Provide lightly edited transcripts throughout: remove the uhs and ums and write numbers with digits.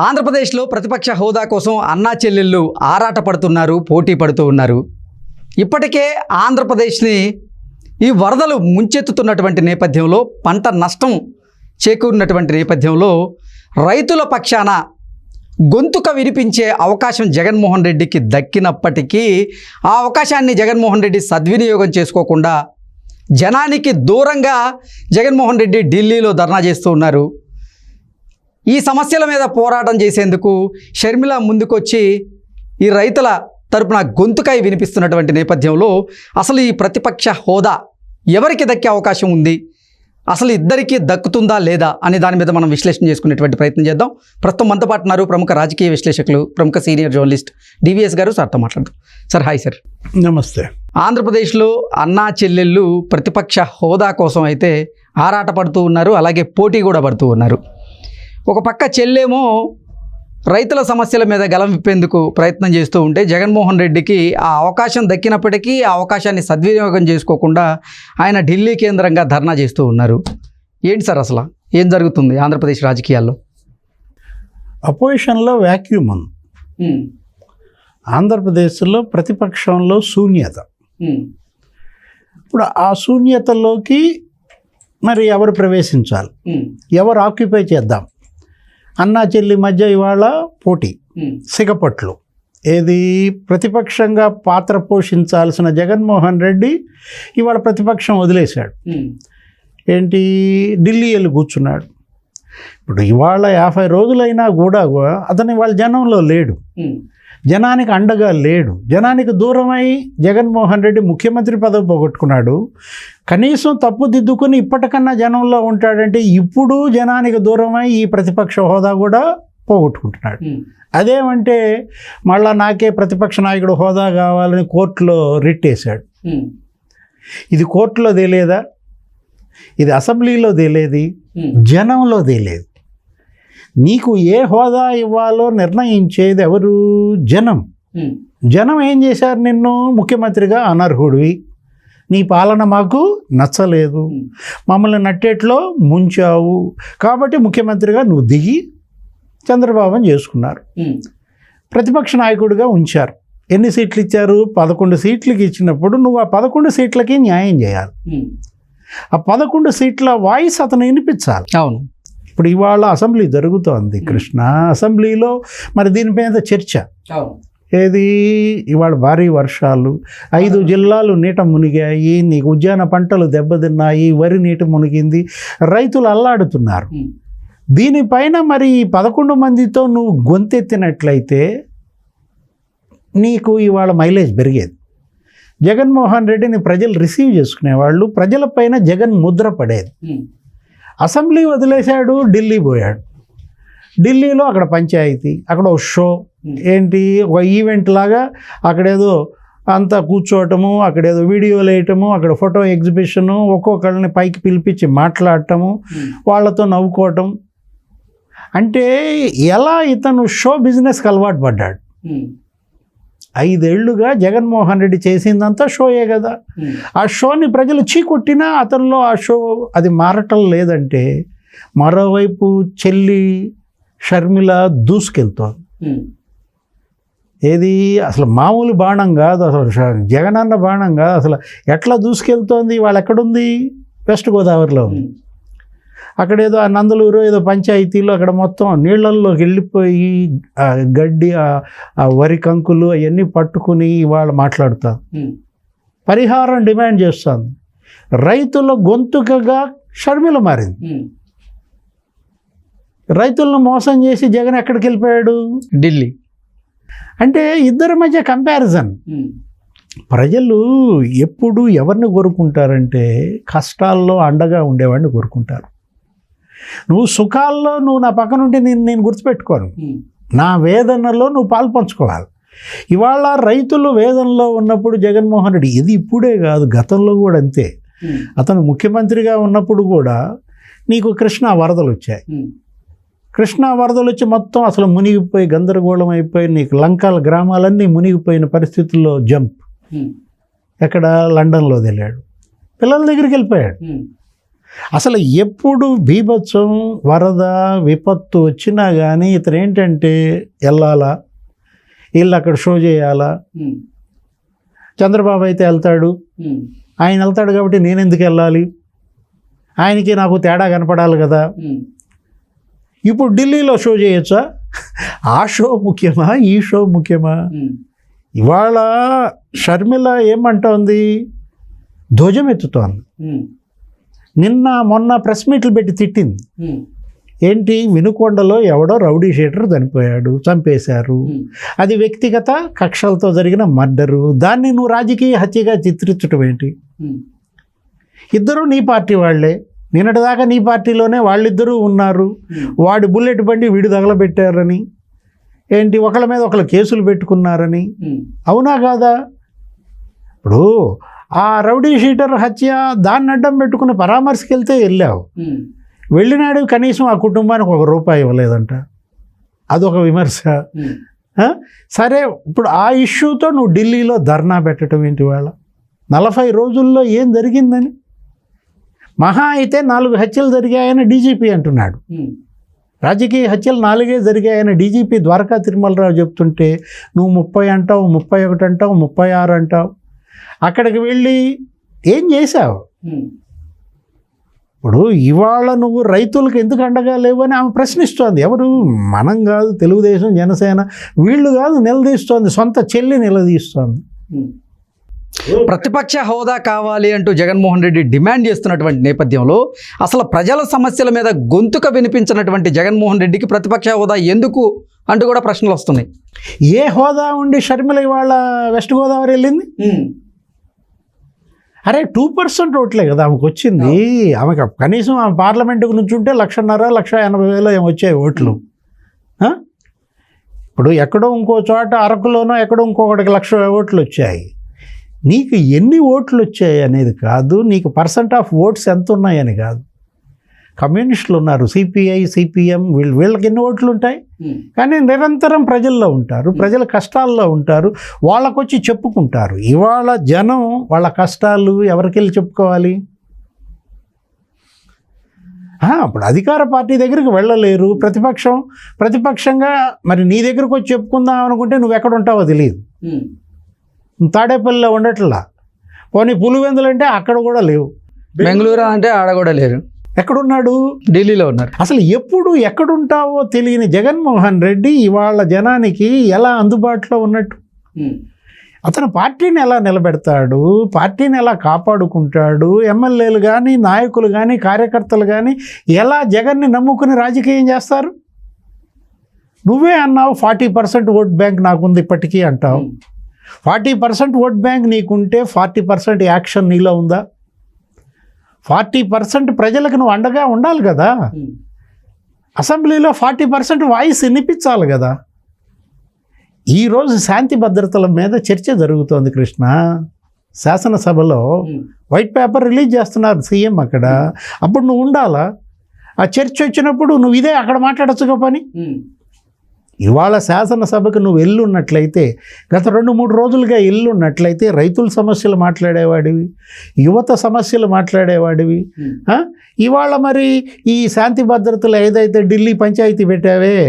ఆంధ్రప్రదేశ్లో ప్రతిపక్ష హోదా కోసం అన్నా చెల్లెళ్ళు ఆరాట పడుతున్నారు, పోటీ పడుతూ ఉన్నారు. ఇప్పటికే ఆంధ్రప్రదేశ్ని ఈ వరదలు ముంచెత్తుతున్నటువంటి నేపథ్యంలో, పంట నష్టం చేకూరినటువంటి నేపథ్యంలో రైతుల పక్షాన గొంతుక వినిపించే అవకాశం జగన్మోహన్ రెడ్డికి దక్కినప్పటికీ ఆ అవకాశాన్ని జగన్మోహన్ రెడ్డి సద్వినియోగం చేసుకోకుండా జనానికి దూరంగా జగన్మోహన్ రెడ్డి ఢిల్లీలో ధర్నా చేస్తూ ఉన్నారు. ఈ సమస్యల మీద పోరాటం చేసేందుకు షర్మిల ముందుకొచ్చి ఈ రైతుల తరపున గొంతుకై వినిపిస్తున్నటువంటి నేపథ్యంలో అసలు ఈ ప్రతిపక్ష హోదా ఎవరికి దక్కే అవకాశం ఉంది, అసలు ఇద్దరికీ దక్కుతుందా లేదా అనే దాని మీద మనం విశ్లేషణ చేసుకునేటువంటి ప్రయత్నం చేద్దాం. ప్రస్తుతం మనతో పాటు ఉన్నారు ప్రముఖ రాజకీయ విశ్లేషకులు, ప్రముఖ సీనియర్ జర్నలిస్ట్ డివిఎస్ గారు. సార్తో మాట్లాడతాం. Sir hi sir. నమస్తే. ఆంధ్రప్రదేశ్లో అన్నా చెల్లెళ్ళు ప్రతిపక్ష హోదా కోసం అయితే ఆరాట పడుతూ ఉన్నారు, అలాగే పోటీ కూడా పడుతూ ఉన్నారు. ఒక పక్క చెల్లేమో రైతుల సమస్యల మీద గలం విప్పేందుకు ప్రయత్నం చేస్తూ ఉంటే జగన్మోహన్ రెడ్డికి ఆ అవకాశం దక్కినప్పటికీ ఆ అవకాశాన్ని సద్వినియోగం చేసుకోకుండా ఆయన ఢిల్లీ కేంద్రంగా ధర్నా చేస్తూ ఉన్నారు. ఏంటి సార్ అసలు ఏం జరుగుతుంది ఆంధ్రప్రదేశ్ రాజకీయాల్లో? అపోజిషన్లో వ్యాక్యూమ్ ఉంది. ఆంధ్రప్రదేశ్లో ప్రతిపక్షంలో శూన్యత. ఇప్పుడు ఆ శూన్యతలోకి మరి ఎవరు ప్రవేశించాలి, ఎవరు ఆక్యుపై చేద్దాం? అన్నా చెల్లి మధ్య ఇవాళ పోటీ, సిగపట్లు. ఏది ప్రతిపక్షంగా పాత్ర పోషించాల్సిన జగన్మోహన్ రెడ్డి ఇవాళ ప్రతిపక్షం వదిలేశాడు. ఏంటి, ఢిల్లీ వెళ్ళి కూర్చున్నాడు. ఇప్పుడు ఇవాళ 50 రోజులైనా కూడా అతను ఇవాళ జనంలో లేడు, జనానికి అండగా లేడు, జనానికి దూరమై జగన్మోహన్ రెడ్డి ముఖ్యమంత్రి పదవి పోగొట్టుకున్నాడు. కనీసం తప్పు దిద్దుకుని ఇప్పటికన్నా జనంలో ఉంటాడంటే ఇప్పుడు జనానికి దూరమై ఈ ప్రతిపక్ష హోదా కూడా పోగొట్టుకుంటున్నాడు. అదేమంటే మళ్ళా నాకే ప్రతిపక్ష నాయకుడు హోదా కావాలని కోర్టులో రిట్ వేశాడు. ఇది కోర్టులో తేలేదా, ఇది అసెంబ్లీలో తేలేది, జనంలో తేలేదు. నీకు ఏ హోదా ఇవ్వాలో నిర్ణయించేది ఎవరు? జనం. జనం ఏం చేశారు? నిన్ను ముఖ్యమంత్రిగా అనర్హుడివి, నీ పాలన మాకు నచ్చలేదు, మమ్మల్ని నట్టేట్లో ముంచావు, కాబట్టి ముఖ్యమంత్రిగా నువ్వు దిగి చంద్రబాబుని చేసుకున్నారు. ప్రతిపక్ష నాయకుడిగా ఉంచారు. ఎన్ని సీట్లు ఇచ్చారు? 11 సీట్లకి ఇచ్చినప్పుడు నువ్వు ఆ 11 సీట్లకి న్యాయం చేయాలి. ఆ 11 సీట్ల వాయిస్ అతను వినిపించాలి. అవును. ఇప్పుడు ఇవాళ అసెంబ్లీ జరుగుతోంది కృష్ణ. అసెంబ్లీలో మరి దీని మీద చర్చ. ఏది, ఇవాళ భారీ వర్షాలు, 5 జిల్లాలు నీట మునిగాయి, నీకు ఉద్యాన పంటలు దెబ్బతిన్నాయి, వరి నీట మునిగింది, రైతులు అల్లాడుతున్నారు. దీనిపైన మరి 11 మందితో నువ్వు గొంతెత్తినట్లయితే నీకు ఇవాళ మైలేజ్ పెరిగేది. జగన్మోహన్ రెడ్డిని ప్రజలు రిసీవ్ చేసుకునేవాళ్ళు, ప్రజలపైన జగన్ ముద్ర పడేది. అసెంబ్లీ వదిలేశాడు, ఢిల్లీ పోయాడు. ఢిల్లీలో అక్కడ పంచాయతీ, అక్కడ ఒక షో, ఏంటి ఒక ఈవెంట్ లాగా అక్కడేదో అంతా కూర్చోవటము, అక్కడేదో వీడియోలు వేయటము, అక్కడ ఫోటో ఎగ్జిబిషను, ఒక్కొక్కళ్ళని పైకి పిలిపించి మాట్లాడటము, వాళ్ళతో నవ్వుకోవటం. అంటే ఎలా ఇతను షో బిజినెస్కి అలవాటు పడ్డాడు. 5 ఏళ్లుగా జగన్మోహన్ రెడ్డి చేసిందంతా షోయే కదా. ఆ షోని ప్రజలు చీకొట్టినా అతనిలో ఆ షో అది మారటం లేదంటే మరోవైపు చెల్లి షర్మిల దూసుకెళ్తోంది. ఏది అసలు మామూలు బాణం కాదు, అసలు జగనన్న బాణం కాదు. అసలు ఎట్లా దూసుకెళ్తోంది? వాళ్ళు ఎక్కడుంది? వెస్ట్ గోదావరిలో ఉంది. అక్కడేదో ఆ నందలూరు ఏదో పంచాయతీలో అక్కడ మొత్తం నీళ్ళల్లోకి వెళ్ళిపోయి ఆ గడ్డి, ఆ వరి కంకులు అవన్నీ పట్టుకుని ఇవాళ మాట్లాడుతారు, పరిహారం డిమాండ్ చేస్తాను. రైతుల గొంతుకగా షర్మిల మారింది. రైతులను మోసం చేసి జగన్ ఎక్కడికి వెళ్ళిపోయాడు? ఢిల్లీ. అంటే ఇద్దరి మధ్య కంపారిజన్. ప్రజలు ఎప్పుడు ఎవరిని కోరుకుంటారంటే కష్టాల్లో అండగా ఉండేవాడిని కోరుకుంటారు. నువ్వు సుఖాల్లో నువ్వు నా పక్కన ఉంటే నేను గుర్తుపెట్టుకోను, నా వేదనలో నువ్వు పాలు పంచుకోవాలి. ఇవాళ రైతులు వేదనలో ఉన్నప్పుడు జగన్మోహన్ రెడ్డి, ఇది ఇప్పుడే కాదు గతంలో కూడా అంతే, అతను ముఖ్యమంత్రిగా ఉన్నప్పుడు కూడా నీకు కృష్ణా వరదలు వచ్చాయి. కృష్ణా వరదలు వచ్చి మొత్తం అసలు మునిగిపోయి గందరగోళం అయిపోయి నీకు లంకాల గ్రామాలన్నీ మునిగిపోయిన పరిస్థితుల్లో జంప్ ఎక్కడ లండన్లో వెళ్ళాడు, పిల్లల దగ్గరికి వెళ్ళిపోయాడు. అసలు ఎప్పుడు బీభత్సం వరద విపత్తు వచ్చినా కానీ ఇతను ఏంటంటే వెళ్ళాలా, వీళ్ళు అక్కడ షో చేయాలా. చంద్రబాబు అయితే వెళ్తాడు, ఆయన వెళ్తాడు కాబట్టి నేను ఎందుకు వెళ్ళాలి, ఆయనకి నాకు తేడా కనపడాలి కదా. ఇప్పుడు ఢిల్లీలో షో చేయొచ్చా? ఆ షో ముఖ్యమా, ఈ షో ముఖ్యమా? ఇవాళ షర్మిల ఏమంటోంది, ధ్వజం ఎత్తుతోంది. నిన్న మొన్న ప్రెస్ మీట్లు పెట్టి తిట్టింది. ఏంటి, వినుకొండలో ఎవడో రౌడీ షీటర్ చనిపోయాడు, చంపేశారు, అది వ్యక్తిగత కక్షలతో జరిగిన మర్డరు, దాన్ని నువ్వు రాజకీయ హత్యగా చిత్రించడం ఏంటి? ఇద్దరు నీ పార్టీ వాళ్లే, నిన్నటిదాకా నీ పార్టీలోనే వాళ్ళిద్దరూ ఉన్నారు, వాడి బుల్లెట్ బండి వీడు తగలబెట్టారని, ఏంటి ఒకళ్ళ మీద ఒకళ్ళు కేసులు పెట్టుకున్నారని, అవునా కాదా? ఇప్పుడు ఆ రౌడీ షీటర్ హత్య దాన్ని అడ్డం పెట్టుకుని పరామర్శకి వెళ్తే వెళ్ళావు, వెళ్ళినాడు కనీసం ఆ కుటుంబానికి ₹1 ఇవ్వలేదంట, అదొక విమర్శ. సరే, ఇప్పుడు ఆ ఇష్యూతో నువ్వు ఢిల్లీలో ధర్నా పెట్టడం ఏంటి? వాళ్ళ 40 రోజుల్లో ఏం జరిగిందని? మహా అయితే 4 హత్యలు జరిగాయని డీజీపీ అంటున్నాడు. రాజకీయ హత్యలు 4 జరిగాయని డీజీపీ ద్వారకా తిరుమలరావు చెప్తుంటే నువ్వు 30 అంటావు, 31 అంటావు, 36 అంటావు. అక్కడికి వెళ్ళి ఏం చేశావు? ఇప్పుడు ఇవాళ నువ్వు రైతులకు ఎందుకు అండగా లేవు అని ఆమె ప్రశ్నిస్తోంది. ఎవరు? మనం కాదు, తెలుగుదేశం, జనసేన వీళ్ళు కాదు, నిలదీస్తోంది, సొంత చెల్లి నిలదీస్తోంది. ప్రతిపక్ష హోదా కావాలి అంటూ జగన్మోహన్ రెడ్డి డిమాండ్ చేస్తున్నటువంటి నేపథ్యంలో అసలు ప్రజల సమస్యల మీద గొంతుక వినిపించినటువంటి జగన్మోహన్ రెడ్డికి ప్రతిపక్ష హోదా ఎందుకు అంటూ కూడా ప్రశ్నలు వస్తున్నాయి. ఏ హోదా ఉండి షర్మిల ఇవాళ వెస్ట్ గోదావరి వెళ్ళింది? అరే 2% ఓట్లే కదా ఆమెకు వచ్చింది. ఆమెకు కనీసం ఆమె పార్లమెంటుకు నుంచి ఉంటే 1,50,000, 1,80,000 ఏమో వచ్చాయి ఓట్లు. ఇప్పుడు ఎక్కడో ఇంకో చోట అరకులోనో ఎక్కడో ఇంకొకటికి 1,00,000 ఓట్లు వచ్చాయి. నీకు ఎన్ని ఓట్లు వచ్చాయి అనేది కాదు, నీకు % ఆఫ్ ఓట్స్ ఎంత ఉన్నాయని కాదు. కమ్యూనిస్టులు ఉన్నారు, సిపిఐ, సిపిఎం, వీళ్ళకి ఎన్ని ఓట్లు ఉంటాయి, కానీ నిరంతరం ప్రజల్లో ఉంటారు, ప్రజల కష్టాల్లో ఉంటారు, వాళ్ళకు వచ్చి చెప్పుకుంటారు. ఇవాళ జనం వాళ్ళ కష్టాలు ఎవరికి వెళ్ళి చెప్పుకోవాలి? అప్పుడు అధికార పార్టీ దగ్గరికి వెళ్ళలేరు, ప్రతిపక్షంగా మరి నీ దగ్గరకు వచ్చి చెప్పుకుందాం అనుకుంటే నువ్వు ఎక్కడ ఉంటావో తెలియదు. తాడేపల్లిలో ఉండట్లా, పోనీ పులివెందులు అంటే అక్కడ కూడా లేవు, బెంగళూరు అంటే ఆడ కూడా లేరు, ఎక్కడున్నాడు? ఢిల్లీలో ఉన్నారు. అసలు ఎప్పుడు ఎక్కడుంటావో తెలియని జగన్మోహన్ రెడ్డి ఇవాళ జనానికి ఎలా అందుబాటులో ఉన్నట్టు? అతను పార్టీని ఎలా నిలబెడతాడు, పార్టీని ఎలా కాపాడుకుంటాడు, ఎమ్మెల్యేలు కానీ, నాయకులు కానీ, కార్యకర్తలు కానీ ఎలా జగన్ని నమ్ముకుని రాజకీయం చేస్తారు? నువ్వే అన్నావు 40% ఓట్ బ్యాంక్ నాకుంది ఇప్పటికీ అంటావు. 40% ఓట్ బ్యాంక్ నీకుంటే 40% యాక్షన్ నీలో ఉందా? 40% ప్రజలకు నువ్వు అండగా ఉండాలి కదా. అసెంబ్లీలో 40% వాయిస్ వినిపించాలి కదా. ఈరోజు శాంతి భద్రతల మీద చర్చ జరుగుతోంది కృష్ణ. శాసనసభలో వైట్ పేపర్ రిలీజ్ చేస్తున్నారు సీఎం అక్కడ. అప్పుడు నువ్వు ఉండాలా? ఆ చర్చ వచ్చినప్పుడు నువ్వు ఇదే అక్కడ మాట్లాడచ్చుగా పని. ఇవాళ శాసనసభకు నువ్వు ఎల్లున్నట్లయితే, గత 2-3 రోజులుగా ఎల్లున్నట్లయితే రైతుల సమస్యలు మాట్లాడేవాడివి, యువత సమస్యలు మాట్లాడేవాడివి. ఇవాళ మరి ఈ శాంతి భద్రతలు ఏదైతే ఢిల్లీ పంచాయతీ పెట్టావే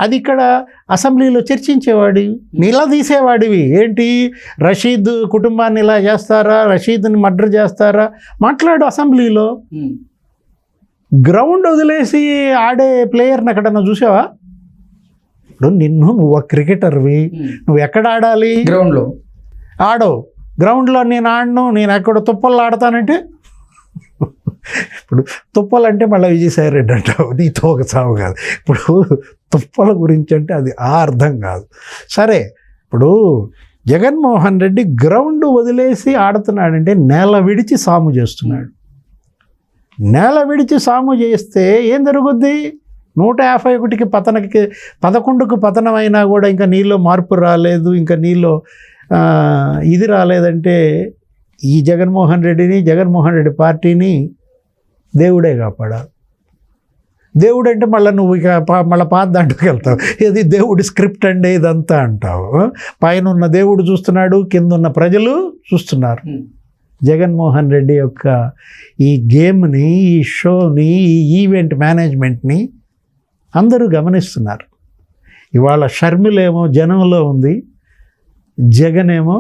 అది ఇక్కడ అసెంబ్లీలో చర్చించేవాడివి, నిలదీసేవాడివి. ఏంటి, రషీద్ కుటుంబాన్ని ఇలా చేస్తారా, రషీద్ని మర్డర్ చేస్తారా, మాట్లాడు అసెంబ్లీలో. గ్రౌండ్ వదిలేసి ఆడే ప్లేయర్ని ఎక్కడన్నా చూసావా? ఇప్పుడు నువ్వు ఒక క్రికెటర్వి, నువ్వు ఎక్కడ ఆడాలి? గ్రౌండ్లో ఆడవు. గ్రౌండ్లో నేను ఆడను, నేను ఎక్కడ తుప్పల్లో ఆడతానంటే, ఇప్పుడు తుప్పలంటే మళ్ళీ విజయసాయి రెడ్డి అంటావు, నీతో ఒక సాగు కాదు. ఇప్పుడు తుప్పల గురించి అంటే అది ఆ అర్థం కాదు. సరే, ఇప్పుడు జగన్మోహన్ రెడ్డి గ్రౌండ్ వదిలేసి ఆడుతున్నాడంటే నేల విడిచి సాము చేస్తున్నాడు. నేల విడిచి సాము చేస్తే ఏం జరుగుద్ది? 151కి 11కు పతనం అయినా కూడా ఇంకా నీలో మార్పు రాలేదు, ఇంకా నీలో ఇది రాలేదంటే ఈ జగన్మోహన్ రెడ్డి పార్టీని దేవుడే కాపాడాలి. దేవుడు అంటే మళ్ళీ నువ్వు ఇక మళ్ళీ పాత దాంట్లోకి వెళ్తావు. ఇది దేవుడి స్క్రిప్ట్ అండి ఇదంతా అంటావు. పైన ఉన్న దేవుడు చూస్తున్నాడు, కింద ఉన్న ప్రజలు చూస్తున్నారు. జగన్మోహన్ రెడ్డి యొక్క ఈ గేమ్ని, ఈ షోని, ఈ ఈవెంట్ మేనేజ్మెంట్ని అందరూ గమనిస్తున్నారు. ఇవాళ షర్మిలేమో జనంలో ఉంది, జగన్ ఏమో